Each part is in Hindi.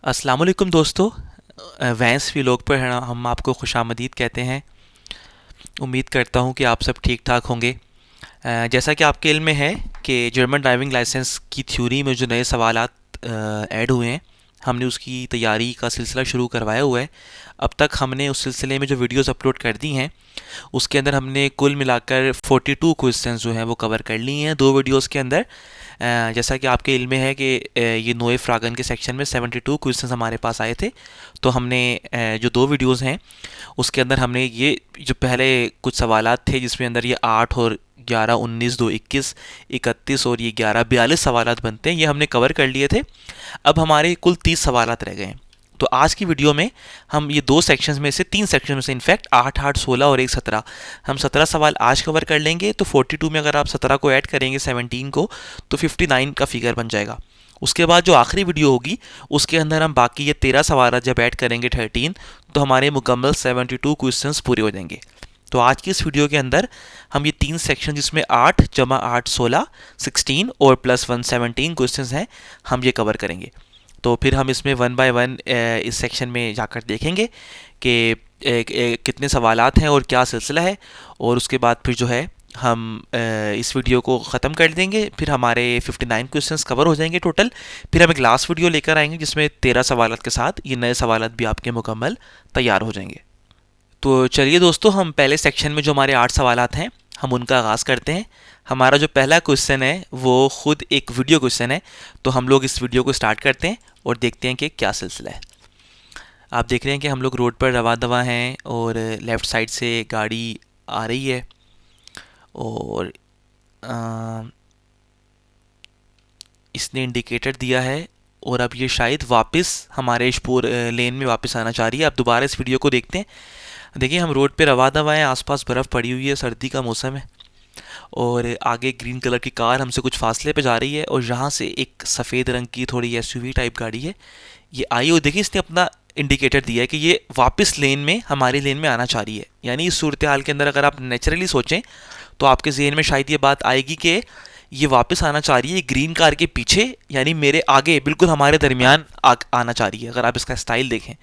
अस्सलाम वालेकुम दोस्तों। वैंस व्लॉग पर हम आपको खुशामदीद कहते हैं। उम्मीद करता हूँ कि आप सब ठीक ठाक होंगे। जैसा कि आपके इल्म में है कि जर्मन ड्राइविंग लाइसेंस की थ्योरी में जो नए सवालात ऐड हुए हैं, हमने उसकी तैयारी का सिलसिला शुरू करवाया हुआ है। अब तक हमने उस सिलसिले में जो वीडियोस अपलोड कर दी हैं, उसके अंदर हमने कुल मिलाकर 42 क्वेश्चंस जो हैं वो कवर कर लिए हैं दो वीडियोस के अंदर। जैसा कि आपके इल्म में है कि ये नोए फ्रागन के सेक्शन में 72 क्वेश्चंस हमारे पास आए थे। तो हमने जो दो वीडियोस हैं उसके अंदर हमने ये जो पहले कुछ सवालात थे जिसमें अंदर ये 8 और 11, 19, 2, 21, 31 और ये 11, 42 सवालात बनते हैं, ये हमने कवर कर लिए थे। अब हमारे कुल 30 सवालात रह गए हैं। तो आज की वीडियो में हम ये दो सेक्शंस में से, तीन सेक्शन में से इनफैक्ट 8, 8, 16 और एक 17, हम 17 सवाल आज कवर कर लेंगे। तो 42 में अगर आप 17 को ऐड करेंगे 17 को, तो 59 का फिगर बन जाएगा। उसके बाद जो आखिरी वीडियो होगी उसके अंदर हम बाकी ये 13 सवाल जब ऐड करेंगे 13, तो हमारे मुकम्मल 72 क्वेश्चंस पूरे हो जाएंगे। तो आज की इस वीडियो के अंदर हम ये तीन सेक्शन जिसमें 8 जमा 8 16, 16 और +1 17 क्वेश्चंस हैं, हम ये कवर करेंगे। तो फिर हम इसमें वन बाय वन इस सेक्शन में जाकर देखेंगे कि कितने सवालात हैं और क्या सिलसिला है। और उसके बाद फिर जो है हम इस वीडियो को ख़त्म कर देंगे। फिर हमारे 59 क्वेश्चंस कवर हो जाएंगे टोटल। फिर हम एक लास्ट वीडियो लेकर आएंगे जिसमें 13 सवालात के साथ ये नए सवालात भी आपके मुकम्मल तैयार हो जाएंगे। तो चलिए दोस्तों, हम पहले सेक्शन में जो हमारे 8 सवालात हैं हम उनका आगाज़ करते हैं। हमारा जो पहला क्वेश्चन है वो ख़ुद एक वीडियो क्वेश्चन है। तो हम लोग इस वीडियो को स्टार्ट करते हैं और देखते हैं कि क्या सिलसिला है। आप देख रहे हैं कि हम लोग रोड पर रवा दवा हैं और लेफ़्ट साइड से गाड़ी आ रही है और इसने इंडिकेटर दिया है और अब ये शायद वापस हमारे शपूर लेन में वापस आना चाह रही है। अब दोबारा इस वीडियो को देखते हैं। देखिए, हम रोड पे रवा दवा हैं, आसपास बर्फ़ पड़ी हुई है, सर्दी का मौसम है और आगे ग्रीन कलर की कार हमसे कुछ फासले पे जा रही है और यहाँ से एक सफ़ेद रंग की थोड़ी एसयूवी टाइप गाड़ी है, ये आई। और देखिए, इसने अपना इंडिकेटर दिया है कि ये वापस लेन में, हमारी लेन में आना चाह रही है। यानी इस सूरत हाल के अंदर अगर आप नेचुरली सोचें तो आपके जहन में शायद ये बात आएगी कि ये वापस आना चाह रही है ग्रीन कार के पीछे, यानी मेरे आगे बिल्कुल हमारे दरमियान आना चाह रही है। अगर आप इसका स्टाइल देखें,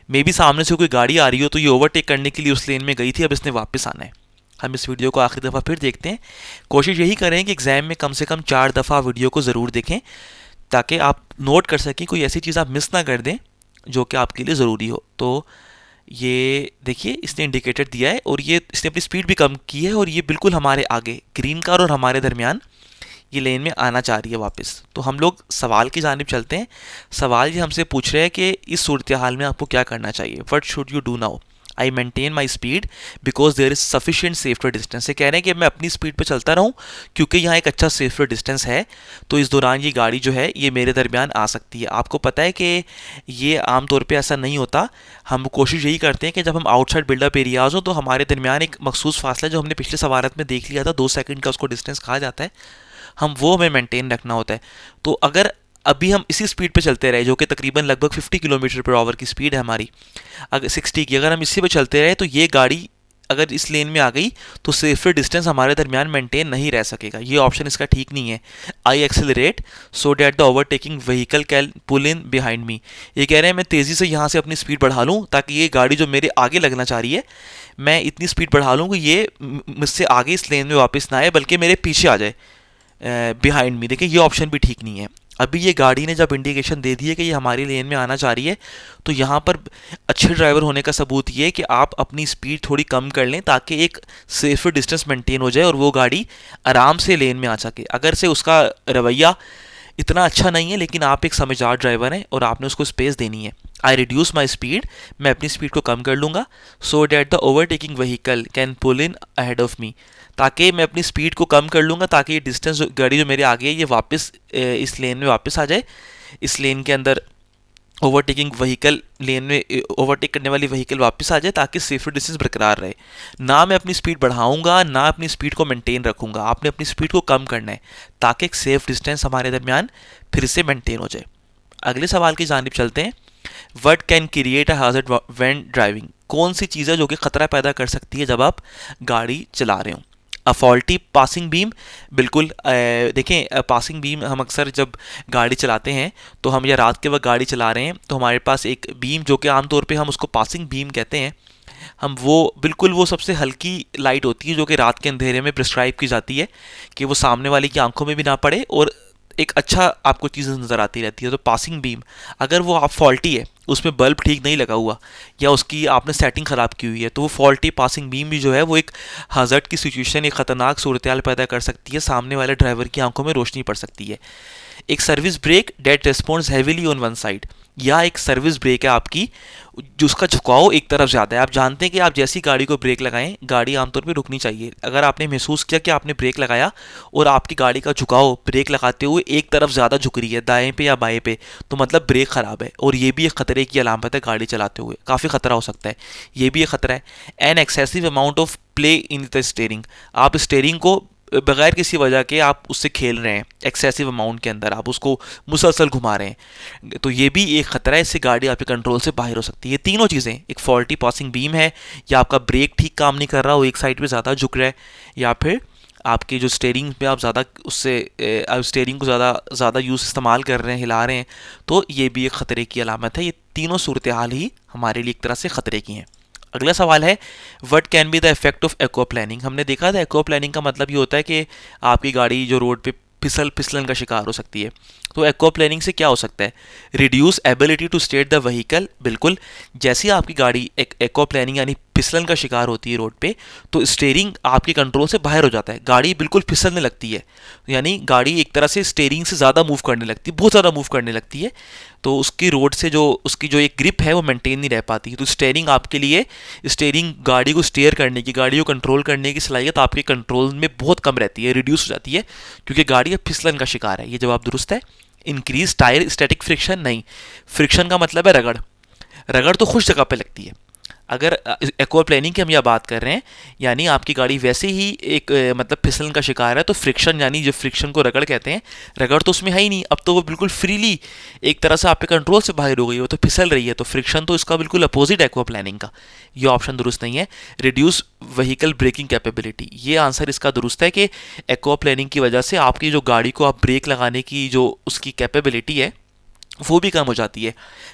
मे बी सामने से कोई गाड़ी आ रही हो तो ये ओवरटेक करने के लिए उस लेन में गई थी, अब इसने वापस आना है। हम इस वीडियो को आखिरी दफ़ा फिर देखते हैं। कोशिश यही करें कि एग्ज़ाम में कम से कम 4 दफ़ा वीडियो को ज़रूर देखें ताकि आप नोट कर सकें, कोई ऐसी चीज़ आप मिस ना कर दें जो कि आपके लिए ज़रूरी हो। तो ये देखिए, इसने इंडिकेटर दिया है और ये इसने अपनी स्पीड भी कम की है और ये बिल्कुल हमारे आगे ग्रीन कार और हमारे दरमियान ये लेन में आना चाह रही है वापस। तो हम लोग सवाल की जानिब चलते हैं। सवाल ये हमसे पूछ रहे हैं कि इस सूरत हाल में आपको क्या करना चाहिए। What should you do now? I maintain my speed because there is sufficient safety distance. ये कह रहे हैं कि मैं अपनी स्पीड पे चलता रहूं क्योंकि यहाँ एक अच्छा सेफ्टी डिस्टेंस है, तो इस दौरान ये गाड़ी जो है ये मेरे दरमियान आ सकती है। आपको पता है कि ये आमतौर पे ऐसा नहीं होता। हम कोशिश यही करते हैं कि जब हम आउटसाइड बिल्डअप एरियाज हो तो हमारे दरमियान एक मखसूस फासला, जो हमने पिछले सवालत में देख लिया था, 2 सेकंड का उसको डिस्टेंस कहा जाता है, हम वो हमें मेंटेन रखना होता है। तो अगर अभी हम इसी स्पीड पे चलते रहे, जो कि तकरीबन लगभग 50 किलोमीटर पर आवर की स्पीड है हमारी, अगर 60 की, अगर हम इसी पे चलते रहे तो ये गाड़ी अगर इस लेन में आ गई तो सेफ्टी डिस्टेंस हमारे दरमियान मेंटेन नहीं रह सकेगा। ये ऑप्शन इसका ठीक नहीं है। I accelerate so that the overtaking vehicle can pull in behind me. ये कह रहे हैं मैं तेज़ी से यहाँ से अपनी स्पीड बढ़ा लूँ ताकि ये गाड़ी जो मेरे आगे लगना चाह रही है, मैं इतनी स्पीड बढ़ा लूँ कि ये मुझसे आगे इस लेन में वापस ना आए बल्कि मेरे पीछे आ जाए, बिहाइंड मी। देखिए, ये ऑप्शन भी ठीक नहीं है। अभी ये गाड़ी ने जब इंडिकेशन दे दी है कि ये हमारी लेन में आना चाह रही है, तो यहाँ पर अच्छे ड्राइवर होने का सबूत ये है कि आप अपनी स्पीड थोड़ी कम कर लें ताकि एक सेफ डिस्टेंस मेंटेन हो जाए और वो गाड़ी आराम से लेन में आ सके। अगर से उसका रवैया इतना अच्छा नहीं है लेकिन आप एक समझदार ड्राइवर हैं और आपने उसको स्पेस देनी है। आई रिड्यूस माई स्पीड, मैं अपनी स्पीड को कम कर लूँगा, so that the overtaking vehicle can pull in ahead of me, ताकि मैं अपनी स्पीड को कम कर लूँगा ताकि ये डिस्टेंस गाड़ी जो मेरे आगे है ये वापस इस लेन में वापस आ जाए। इस लेन के अंदर ओवरटेकिंग व्हीकल, लेन में ओवरटेक करने वाली व्हीकल वापस आ जाए ताकि सेफ्टी डिस्टेंस बरकरार रहे। ना मैं अपनी स्पीड बढ़ाऊंगा ना अपनी स्पीड को मेंटेन रखूंगा। आपने अपनी स्पीड को कम करना है ताकि एक सेफ डिस्टेंस हमारे दरमियान फिर से मेंटेन हो जाए। अगले सवाल की जानिब चलते हैं। What can create a hazard when driving? कौन सी चीज़ है जो कि ख़तरा पैदा कर सकती है जब आप गाड़ी चला रहे हो? फॉल्टी पासिंग बीम, बिल्कुल देखें पासिंग बीम हम अक्सर जब गाड़ी चलाते हैं तो हम या रात के वक्त गाड़ी चला रहे हैं तो हमारे पास एक बीम जो कि आमतौर पे हम उसको पासिंग बीम कहते हैं, हम वो बिल्कुल वो सबसे हल्की लाइट होती है जो कि रात के अंधेरे में प्रिस्क्राइब की जाती है कि वो सामने वाले की आंखों में भी ना पड़े और एक अच्छा आपको चीज़ नज़र आती रहती है। तो पासिंग बीम अगर वो आप फॉल्टी है, उसमें बल्ब ठीक नहीं लगा हुआ या उसकी आपने सेटिंग ख़राब की हुई है, तो वो फॉल्टी पासिंग बीम भी जो है वो एक हज़ार्ड की सिचुएशन, एक ख़तरनाक सूरत हाल पैदा कर सकती है, सामने वाले ड्राइवर की आंखों में रोशनी पड़ सकती है। एक service brake that response heavily on one side, या एक सर्विस ब्रेक है आपकी जो उसका झुकाव एक तरफ ज़्यादा है। आप जानते हैं कि आप जैसी गाड़ी को ब्रेक लगाएं, गाड़ी आमतौर पे रुकनी चाहिए। अगर आपने महसूस किया कि आपने ब्रेक लगाया और आपकी गाड़ी का झुकाव ब्रेक लगाते हुए एक तरफ ज़्यादा झुक रही है, दाएं पे या बाएं पे, तो मतलब ब्रेक ख़राब है और ये भी एक ख़तरे की अलामत है। गाड़ी चलाते हुए काफ़ी ख़तरा हो सकता है, ये भी एक ख़तरा है। An excessive amount of play in the steering, आप स्टेयरिंग को बगैर किसी वजह के आप उससे खेल रहे हैं, एक्सेसिव अमाउंट के अंदर आप उसको मुसलसल घुमा रहे हैं, तो ये भी एक ख़तरा है, इससे गाड़ी आपके कंट्रोल से बाहर हो सकती है। ये तीनों चीज़ें, एक फॉल्टी पासिंग बीम है, या आपका ब्रेक ठीक काम नहीं कर रहा हो, एक साइड पे ज़्यादा झुक रहा है, या फिर आपकी जो स्टेयरिंग पे आप ज़्यादा उससे स्टेयरिंग को ज़्यादा यूज़ इस्तेमाल कर रहे हैं, हिला रहे हैं, तो ये भी एक ख़तरे की अलामत है। ये तीनों सूरत हाल ही हमारे लिए एक तरह से ख़तरे की हैं। अगला सवाल है what can be the effect of aqua planning. हमने देखा था एक्वा प्लानिंग का मतलब ये होता है कि आपकी गाड़ी जो रोड पे फिसलन का शिकार हो सकती है। तो एक्वा प्लानिंग से क्या हो सकता है? Reduce ability to steer the vehicle, बिल्कुल जैसे ही आपकी गाड़ी एक्वा प्लानिंग यानी फिसलन का शिकार होती है रोड पे, तो स्टेयरिंग आपके कंट्रोल से बाहर हो जाता है, गाड़ी बिल्कुल फिसलने लगती है, यानी गाड़ी एक तरह से स्टेयरिंग से ज़्यादा मूव करने लगती है, बहुत ज़्यादा मूव करने लगती है, तो उसकी रोड से जो उसकी जो एक ग्रिप है वो मेंटेन नहीं रह पाती। तो स्टेयरिंग आपके लिए, स्टेयरिंग गाड़ी को स्टेयर करने की, गाड़ी को कंट्रोल करने की सलाहियत आपके कंट्रोल में बहुत कम रहती है, रिड्यूस हो जाती है, क्योंकि गाड़ी अब फिसलन का शिकार है। ये जवाब दुरुस्त है। इंक्रीज टायर स्टैटिक फ्रिक्शन, नहीं, फ्रिक्शन का मतलब है रगड़, रगड़ तो खुश जगह पे लगती है। अगर एक्वा प्लानिंग की हम यह बात कर रहे हैं, यानी आपकी गाड़ी वैसे ही एक मतलब फिसलन का शिकार है, तो फ्रिक्शन यानी जो फ्रिक्शन को रगड़ कहते हैं, रगड़ तो उसमें है ही नहीं, अब तो वो बिल्कुल फ्रीली एक तरह से आपके कंट्रोल से बाहर हो गई, वो तो फिसल रही है, तो फ्रिक्शन तो इसका बिल्कुल अपोजिट है एक्वा प्लानिंग का। ये ऑप्शन दुरुस्त नहीं है। रिड्यूस व्हीकल ब्रेकिंग कैपेबिलिटी, ये आंसर इसका दुरुस्त है कि एक्वा प्लानिंग की वजह से आपकी जो गाड़ी को आप ब्रेक लगाने की जो उसकी कैपेबिलिटी है वो भी कम हो जाती है,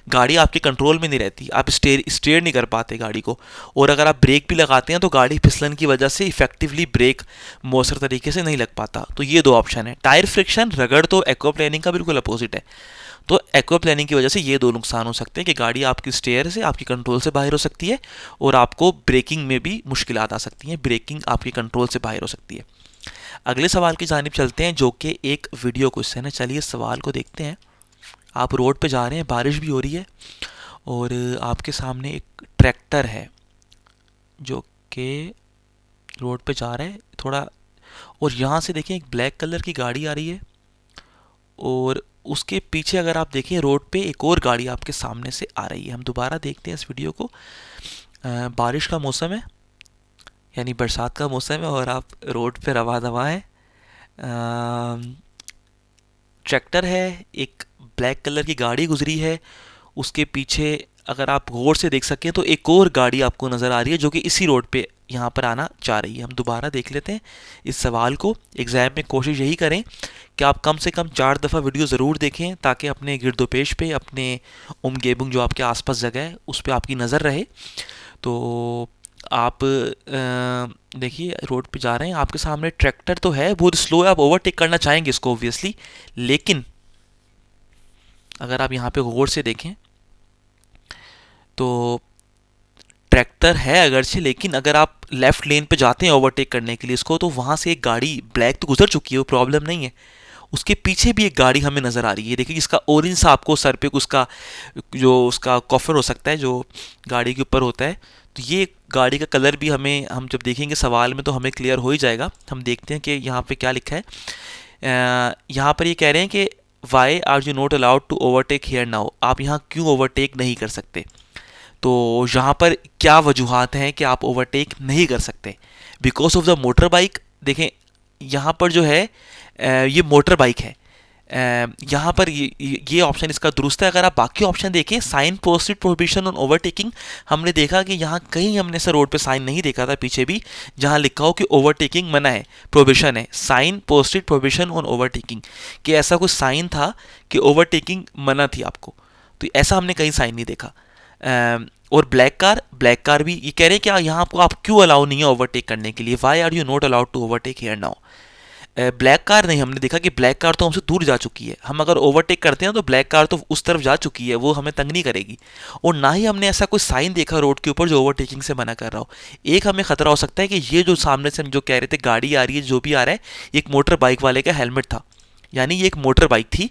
गाड़ी आपके कंट्रोल में नहीं रहती, आप स्टेयर नहीं कर पाते गाड़ी को, और अगर आप ब्रेक भी लगाते हैं तो गाड़ी फिसलन की वजह से इफेक्टिवली ब्रेक मौसर तरीके से नहीं लग पाता। तो ये दो ऑप्शन है। टायर फ्रिक्शन, रगड़ तो एक्वा प्लानिंग का बिल्कुल अपोजिट है, तो एक्वा प्लानिंग की वजह से ये दो नुकसान हो सकते हैं कि गाड़ी आपकी स्टेयर से, आपकी कंट्रोल से बाहर हो सकती है और आपको ब्रेकिंग में भी मुश्किलात आ सकती हैं, ब्रेकिंग आपकी कंट्रोल से बाहर हो सकती है। अगले सवाल की जानिब चलते हैं जो कि एक वीडियो क्वेश्चन है। चलिए सवाल को देखते हैं। आप रोड पे जा रहे हैं, बारिश भी हो रही है और आपके सामने एक ट्रैक्टर है जो कि रोड पे जा रहा है थोड़ा, और यहाँ से देखें एक ब्लैक कलर की गाड़ी आ रही है और उसके पीछे अगर आप देखें रोड पे एक और गाड़ी आपके सामने से आ रही है। हम दोबारा देखते हैं इस वीडियो को। बारिश का मौसम है, यानी बरसात का मौसम है और आप रोड पे रवा दवा है। ट्रैक्टर है, एक ब्लैक कलर की गाड़ी गुजरी है, उसके पीछे अगर आप गौर से देख सकें तो एक और गाड़ी आपको नज़र आ रही है जो कि इसी रोड पे यहाँ पर आना चाह रही है। हम दोबारा देख लेते हैं इस सवाल को। एग्ज़ाम में कोशिश यही करें कि आप कम से कम 4 दफ़ा वीडियो ज़रूर देखें ताकि अपने गिरदोपेश पे, अपने गेबुंग जो आपके आसपास जगह है उस पर आपकी नज़र रहे। तो आप देखिए रोड पे जा रहे हैं, आपके सामने ट्रैक्टर तो है, बहुत स्लो है, आप ओवरटेक करना चाहेंगे इसको ऑब्वियसली, लेकिन अगर आप यहाँ पे गौर से देखें तो ट्रैक्टर है अगरचे, लेकिन अगर आप लेफ़्ट लेन पे जाते हैं ओवरटेक करने के लिए इसको, तो वहाँ से एक गाड़ी ब्लैक तो गुजर चुकी है, वो प्रॉब्लम नहीं है, उसके पीछे भी एक गाड़ी हमें नज़र आ रही है। देखिए जिसका ऑरेंज सा आपको सर पे उसका जो उसका कॉफर हो सकता है जो गाड़ी के ऊपर होता है, तो ये गाड़ी का कलर भी हम जब देखेंगे सवाल में तो हमें क्लियर हो ही जाएगा। हम देखते हैं कि यहाँ पे क्या लिखा है। यहाँ पर ये कह रहे हैं कि why are you not allowed to overtake here now, आप यहाँ क्यों ओवरटेक नहीं कर सकते। तो यहाँ पर क्या वजूहात हैं कि आप ओवरटेक नहीं कर सकते? Because of the motor bike. देखें यहाँ पर जो है ये मोटर बाइक है, यहाँ पर ये ऑप्शन इसका दुरुस्त है। अगर आप बाकी ऑप्शन देखें, sign posted prohibition on overtaking, हमने देखा कि यहाँ कहीं हमने ऐसा रोड पे साइन नहीं देखा था पीछे भी जहाँ लिखा हो कि ओवरटेकिंग मना है, प्रोहिबिशन है। Sign posted prohibition on overtaking, कि ऐसा कुछ साइन था कि ओवरटेकिंग मना थी आपको, तो ऐसा हमने कहीं साइन नहीं देखा। और ब्लैक कार भी ये कह रहे हैं कि यहाँ आपको आप क्यों अलाउ नहीं है ओवरटेक करने के लिए, why are you not allowed to overtake here now. Black car नहीं, हमने देखा कि ब्लैक कार तो हमसे दूर जा चुकी है, हम अगर ओवरटेक करते हैं तो ब्लैक कार तो उस तरफ जा चुकी है, वो हमें तंग नहीं करेगी। और ना ही हमने ऐसा कोई साइन देखा रोड के ऊपर जो ओवरटेकिंग से मना कर रहा हो। एक हमें खतरा हो सकता है कि ये जो सामने से हम जो कह रहे थे गाड़ी आ रही है, जो भी आ रहा है, एक मोटर बाइक वाले का हेलमेट था, यानी ये एक मोटर बाइक थी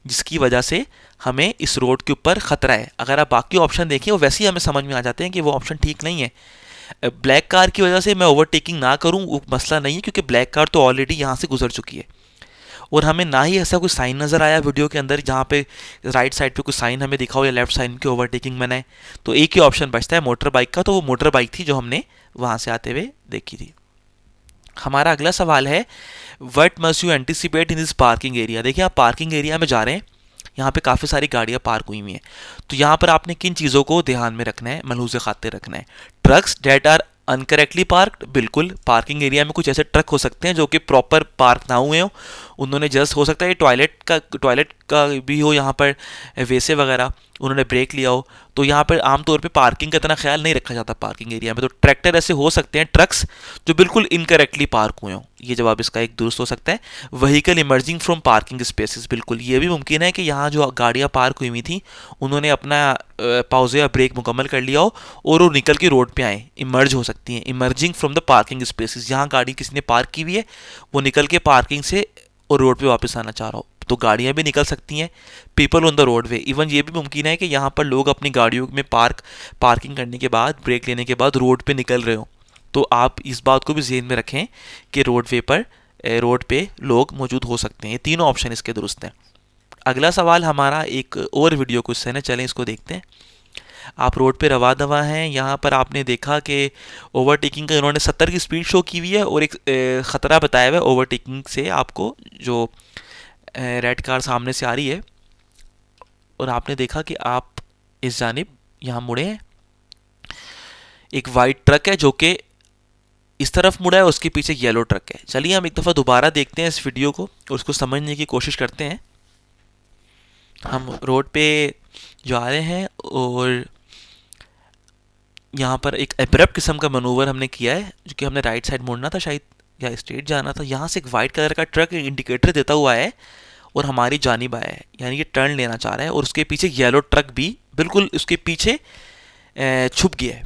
जिसकी वजह से हमें इस रोड के ऊपर खतरा है। अगर आप बाकी ऑप्शन देखें वो वैसे ही हमें समझ में आ जाते हैं कि वो ऑप्शन ठीक नहीं है। ब्लैक कार की वजह से मैं ओवरटेकिंग ना करूं वो मसला नहीं है, क्योंकि ब्लैक कार तो ऑलरेडी यहाँ से गुजर चुकी है। और हमें ना ही ऐसा कोई साइन नज़र आया वीडियो के अंदर जहाँ पे राइट साइड पे कोई साइन हमें दिखा हो या लेफ्ट साइड की ओवरटेकिंग मना है। तो एक ही ऑप्शन बचता है मोटर बाइक का, तो वो मोटर बाइक थी जो हमने वहाँ से आते हुए देखी थी। हमारा अगला सवाल है, what must you anticipate in this parking area. देखिए आप पार्किंग एरिया में जा रहे हैं, यहाँ पे काफ़ी सारी गाड़ियाँ पार्क हुई हुई हैं, तो यहाँ पर आपने किन चीज़ों को ध्यान में रखना है, मलहूज़ खातिर रखना है। ट्रक्स डेट आर अनकरेक्टली पार्क्ड, बिल्कुल पार्किंग एरिया में कुछ ऐसे ट्रक हो सकते हैं जो कि प्रॉपर पार्क ना हुए हो, उन्होंने जस्ट हो सकता है टॉयलेट का भी हो यहाँ पर वैसे वगैरह, उन्होंने ब्रेक लिया हो। तो यहाँ पर आमतौर पे पार्किंग का इतना ख्याल नहीं रखा जाता पार्किंग एरिया में। तो ट्रैक्टर ऐसे हो सकते हैं, ट्रक्स जो बिल्कुल इनकरेक्टली पार्क हुए हों, ये जवाब इसका एक दुरुस्त हो सकता है। Vehicle emerging from parking spaces, बिल्कुल ये भी मुमकिन है कि यहाँ जो गाड़ियाँ पार्क हुई हुई थी उन्होंने अपना पाउजे या ब्रेक मुकम्मल कर लिया हो और वो निकल के रोड पे आए, इमर्ज हो सकती हैं। Emerging from the parking spaces, जहाँ गाड़ी किसी ने पार्क की हुई है वो निकल के पार्किंग से और रोड पे वापस आना चाह रहा हो, तो गाड़ियाँ भी निकल सकती हैं। People on the road way, even ये भी मुमकिन है कि यहाँ पर लोग अपनी गाड़ियों में पार्किंग करने के बाद, ब्रेक लेने के बाद रोड पे निकल रहे हो। तो आप इस बात को भी ज़हन में रखें कि रोड पे लोग मौजूद हो सकते हैं। ये तीनों ऑप्शन इसके दुरुस्त हैं। अगला सवाल हमारा एक और वीडियो क्वेश्चन है, चलें इसको देखते हैं। आप रोड पे रवा दवा हैं, यहाँ पर आपने देखा कि ओवरटेकिंग का इन्होंने 70 की स्पीड शो की हुई है और एक ख़तरा बताया हुआ है ओवरटेकिंग से आपको, जो रेड कार सामने से आ रही है और आपने देखा कि आप इस जानिब यहाँ मुड़े हैं, एक वाइट ट्रक है जो कि इस तरफ मुड़ा है, उसके पीछे येलो ट्रक है। चलिए हम एक दफ़ा दोबारा देखते हैं इस वीडियो को और उसको समझने की कोशिश करते हैं। हम रोड पे जा रहे हैं और यहाँ पर एक एब्रप्ट किस्म का मनूवर हमने किया है, जो कि हमने राइट साइड मुड़ना था शायद या स्ट्रेट जाना था। यहाँ से एक वाइट कलर का ट्रक इंडिकेटर देता हुआ है और हमारी जानिब आया है, यानी कि टर्न लेना चाह रहा है, और उसके पीछे येलो ट्रक भी बिल्कुल उसके पीछे छुप गया है।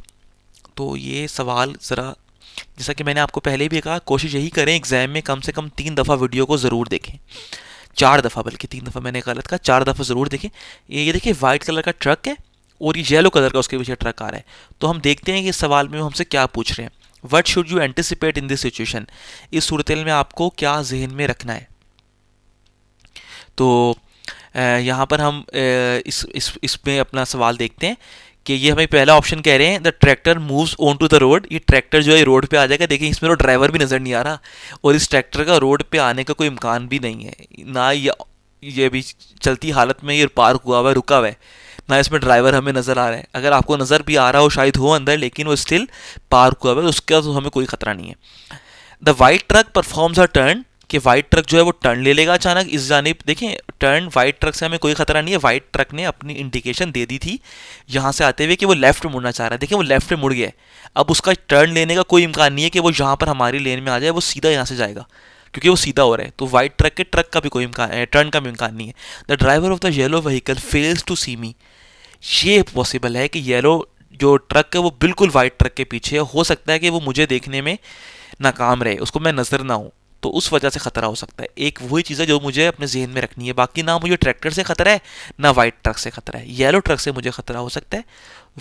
तो ये सवाल ज़रा, जैसा कि मैंने आपको पहले भी कहा, कोशिश यही करें एग्ज़ाम में कम से कम 3 दफ़ा वीडियो को ज़रूर देखें, 4 दफ़ा, बल्कि 3 दफ़ा मैंने गलत कहा, 4 दफ़ा ज़रूर देखें। ये देखिए वाइट कलर का ट्रक है और ये येलो कलर का उसके पीछे ट्रक आ रहा है। तो हम देखते हैं कि इस सवाल में हमसे क्या पूछ रहे हैं। What should you anticipate in this situation, इस सूरत में आपको क्या जहन में रखना है। तो यहाँ पर हम इसमें अपना सवाल देखते हैं कि ये हमें पहला ऑप्शन कह रहे हैं, the tractor moves on to the road. ये ट्रैक्टर जो है रोड पे आ जाएगा। देखिए इसमें तो ड्राइवर भी नज़र नहीं आ रहा और इस ट्रैक्टर का रोड पे आने का कोई इम्कान भी नहीं है, ना ये भी चलती हालत में ये पार्क हुआ हुआ है, रुका हुआ है, ना इसमें ड्राइवर हमें नज़र आ रहा है। अगर आपको नज़र भी आ रहा हो शायद हो अंदर, लेकिन वो स्टिल पार्क हुआ हुआ है, उसका तो हमें कोई खतरा नहीं है। The white truck performs a turn, कि वाइट ट्रक जो है वो टर्न ले लेगा अचानक इस जानिब। देखें टर्न, वाइट ट्रक से हमें कोई खतरा नहीं है। वाइट ट्रक ने अपनी इंडिकेशन दे दी थी यहाँ से आते हुए कि वो लेफ्ट में मुड़ना चाह रहा है। देखिए वो लेफ्ट में मुड़ गया है, अब उसका टर्न लेने का कोई इम्कान नहीं है कि वो यहाँ पर हमारी लेन में आ जाए, वो सीधा यहाँ से जाएगा क्योंकि वो सीधा हो रहा है। तो वाइट ट्रक के ट्रक का भी कोई इम्कान, टर्न का भी इम्कान नहीं है। The driver of the yellow vehicle fails to see me, ये पॉसिबल है कि येलो जो ट्रक है वो बिल्कुल वाइट ट्रक के पीछे है। हो सकता है कि वो मुझे देखने में नाकाम रहे, उसको मैं नज़र ना हूँ, तो उस वजह से ख़तरा हो सकता है। एक वही चीज़ है जो मुझे अपने जहन में रखनी है। बाकी ना मुझे ट्रैक्टर से ख़तरा है ना वाइट ट्रक से ख़तरा है, येलो ट्रक से मुझे ख़तरा हो सकता है।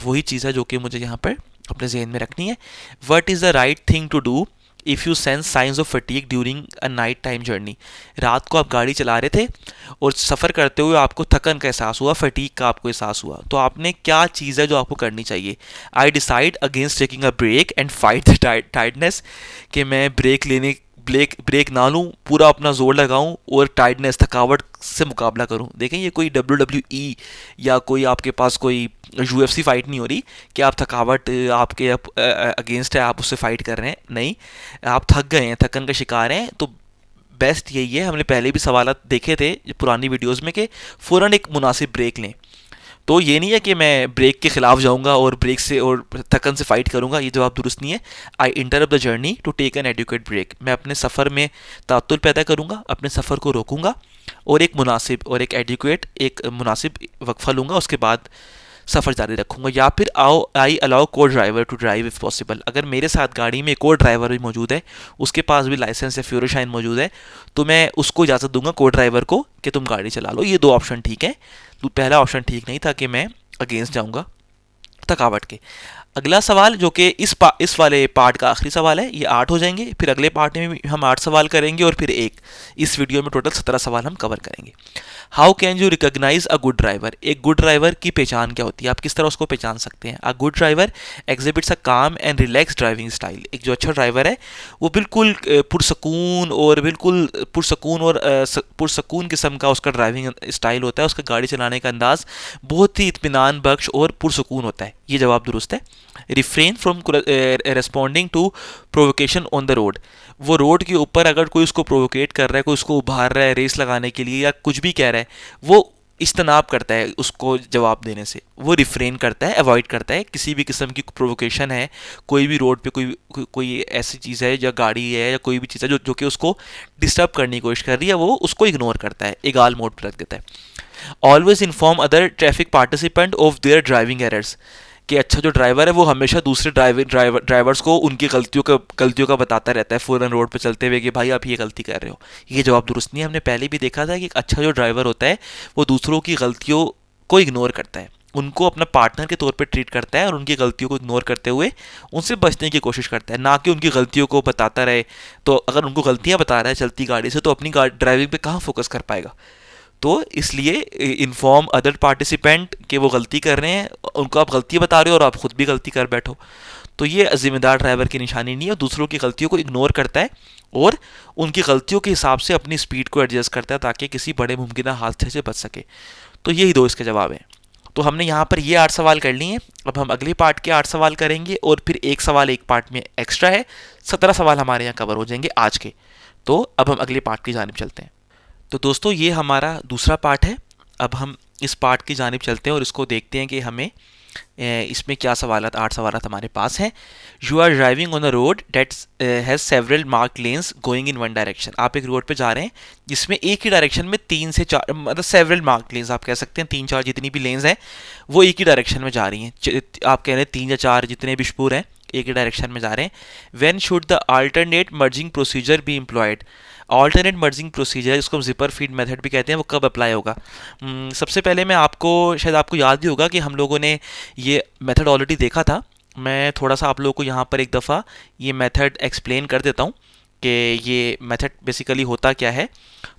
वही चीज़ है जो कि मुझे यहाँ पर अपने जहन में रखनी है। What is the right thing to do if you sense signs of fatigue during a night time journey. रात को आप गाड़ी चला रहे थे और सफ़र करते हुए आपको थकन का एहसास हुआ, फटीग का आपको एहसास हुआ, तो आपने क्या चीज़ है जो आपको करनी चाहिए। I decide against taking a break and fight the tiredness, कि मैं ब्रेक ना लूँ, पूरा अपना जोर लगाऊं और टाइटनेस थकावट से मुकाबला करूं। देखें ये कोई WWE या कोई आपके पास कोई UFC फाइट नहीं हो रही कि आप थकावट आपके अगेंस्ट है, आप उससे फाइट कर रहे हैं। नहीं, आप थक गए हैं, थकन का शिकार हैं, तो बेस्ट यही है। हमने पहले भी सवाल देखे थे पुरानी वीडियोस में कि फ़ौरन एक मुनासिब ब्रेक लें। तो ये नहीं है कि मैं ब्रेक के खिलाफ जाऊंगा और ब्रेक से और थकन से फाइट करूंगा, ये जवाब दुरुस्त नहीं है। I interrupt the journey to take an adequate break. मैं अपने सफ़र में तातुल पैदा करूंगा, अपने सफ़र को रोकूंगा और एक मुनासिब और एक एडुकेट एक मुनासिब वक्फा लूंगा, उसके बाद सफ़र जारी रखूंगा। या फिर I allow co-driver to drive if possible. अगर मेरे साथ गाड़ी में एक और ड्राइवर भी मौजूद है, उसके पास भी लाइसेंस या फ्यूरोशाइन मौजूद है, तो मैं उसको इजाज़त दूंगा को ड्राइवर को कि तुम गाड़ी चला लो। ये दो ऑप्शन ठीक है। तो पहला ऑप्शन ठीक नहीं था कि मैं अगेंस्ट जाऊंगा थकावट के। अगला सवाल जो कि इस वाले पार्ट का आखिरी सवाल है, ये 8 हो जाएंगे, फिर अगले पार्ट में भी हम 8 सवाल करेंगे और फिर एक, इस वीडियो में टोटल 17 सवाल हम कवर करेंगे। How can you recognise a good driver. एक गुड ड्राइवर की पहचान क्या होती है, आप किस तरह उसको पहचान सकते हैं। अ गुड ड्राइवर एग्जिबिट्स अ काम एंड रिलैक्स ड्राइविंग स्टाइल। एक जो अच्छा ड्राइवर है वो बिल्कुल पुरसकून किस्म का उसका ड्राइविंग स्टाइल होता है, उसका गाड़ी चलाने का अंदाज बहुत ही इत्मीनान बख्श और पुरसकून होता है। ये जवाब दुरुस्त है। Refrain from responding to provocation on the road. वो रोड के ऊपर अगर कोई उसको प्रोवोकेट कर रहा है, कोई उसको उभार रहा है रेस लगाने के लिए या कुछ भी कह रहा है, वो इज्तनाब करता है उसको जवाब देने से, वो रिफ्रेन करता है, अवॉइड करता है। किसी भी किस्म की प्रोवोकेशन है, कोई भी रोड पे कोई ऐसी चीज़ है या गाड़ी है या कोई भी चीज़ है जो कि उसको डिस्टर्ब करने की कोशिश कर रही है, वो उसको इग्नोर करता है, एगाल मोड पर रख देता है। Always inform other traffic participant of their driving errors. कि अच्छा जो ड्राइवर है वो हमेशा दूसरे ड्राइवर्स को उनकी गलतियों का बताता रहता है फ़ौरन रोड पे चलते हुए कि भाई आप ये गलती कर रहे हो। ये जवाब दुरुस्त नहीं है। हमने पहले भी देखा था कि एक अच्छा जो ड्राइवर होता है वो दूसरों की गलतियों को इग्नोर करता है, उनको अपना पार्टनर के तौर पे ट्रीट करता है और उनकी गलतियों को इग्नोर करते हुए उनसे बचने की कोशिश करता है, ना कि उनकी गलतियों को बताता रहे। तो अगर उनको गलतियाँ बता रहा है चलती गाड़ी से, तो अपनी ड्राइविंग पे कहाँ फोकस कर पाएगा। तो इसलिए इन्फॉर्म अदर पार्टिसिपेंट कि वो गलती कर रहे हैं, उनको आप गलती बता रहे हो और आप खुद भी गलती कर बैठो। तो ये जिम्मेदार ड्राइवर की निशानी नहीं है। दूसरों की गलतियों को इग्नोर करता है और उनकी गलतियों के हिसाब से अपनी स्पीड को एडजस्ट करता है ताकि किसी बड़े मुमकिन हादसे से बच सके। तो यही दो इसके जवाब हैं। तो हमने यहाँ पर ये 8 सवाल कर लिए हैं। अब हम अगले पार्ट के 8 सवाल करेंगे और फिर एक सवाल एक पार्ट में एक्स्ट्रा है। 17 सवाल हमारे यहाँ कवर हो जाएंगे आज के। तो अब हम अगले पार्ट की जानिब चलते हैं। तो दोस्तों ये हमारा दूसरा पार्ट है। अब हम इस पार्ट की जानिब चलते हैं और इसको देखते हैं कि हमें इसमें क्या सवालत 8 सवालत हमारे पास हैं। You are driving on a road that has several marked lanes going in one direction. आप एक रोड पे जा रहे हैं जिसमें एक ही डायरेक्शन में 3 से 4 मतलब सेवरल मार्क्ड लेन्स आप कह सकते हैं, 3-4 जितनी भी लेन्स हैं वो एक ही डायरेक्शन में जा रही हैं। आप कह रहे हैं 3 या 4 जितने भी शपूर हैं एक ही डायरेक्शन में जा रहे हैं। When should the alternate merging procedure be employed. Alternate merging procedure, जिसको हम जिपर फीड मेथड भी कहते हैं, वो कब अप्लाई होगा। सबसे पहले मैं शायद आपको याद भी होगा कि हम लोगों ने ये मेथड ऑलरेडी देखा था। मैं थोड़ा सा आप लोगों को यहाँ पर एक दफ़ा ये मेथड एक्सप्लेन कर देता हूँ कि ये मेथड बेसिकली होता क्या है।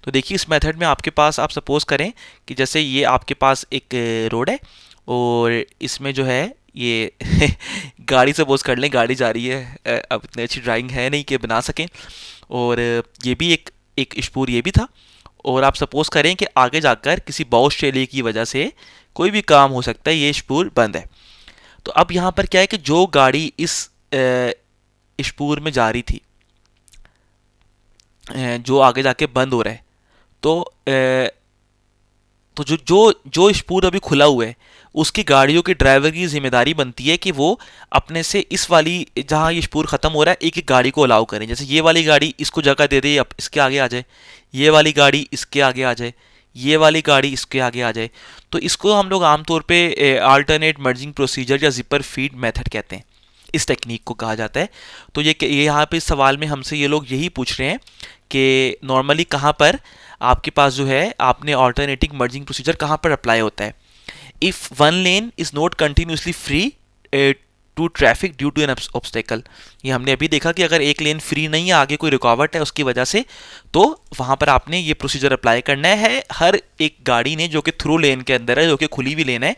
तो देखिए इस मेथड में आपके पास, आप सपोज़ करें कि जैसे ये आपके पास एक रोड है और इसमें जो है ये गाड़ी सपोज कर लें, गाड़ी जा रही है। अब इतनी अच्छी ड्राइंग है नहीं कि बना सकें, और ये भी एक शपूर ये भी था। और आप सपोज़ करें कि आगे जाकर किसी बॉस चेले की वजह से कोई भी काम हो सकता है, ये शपूर बंद है। तो अब यहाँ पर क्या है कि जो गाड़ी इस शपूर में जा रही थी, जो आगे जाके बंद हो रहा है, तो जो शपूर अभी खुला हुआ है उसकी गाड़ियों के ड्राइवर की जिम्मेदारी बनती है कि वो अपने से इस वाली जहाँ ये शपूर ख़त्म हो रहा है एक एक गाड़ी को अलाउ करें। जैसे ये वाली गाड़ी इसको जगह दे दे, अब इसके आगे आ जाए, ये वाली गाड़ी इसके आगे आ जाए, ये वाली गाड़ी इसके आगे आ जाए। तो इसको हम लोग आमतौर पे अल्टरनेट मर्जिंग प्रोसीजर या जिपर फीड मेथड कहते हैं, इस टेक्निक को कहा जाता है। तो ये यहाँ पे इस सवाल में हमसे ये लोग यही पूछ रहे हैं कि नॉर्मली कहाँ पर आपके पास जो है आपने अल्टरनेटिंग मर्जिंग प्रोसीजर कहाँ पर अप्लाई होता है। If one lane is not continuously free to traffic due to an obstacle. ये हमने अभी देखा कि अगर एक लेन फ्री नहीं है, आगे कोई रुकावट है उसकी वजह से, तो वहाँ पर आपने ये प्रोसीजर अप्लाई करना है। हर एक गाड़ी ने जो कि थ्रू लेन के अंदर है, जो कि खुली हुई लेन है,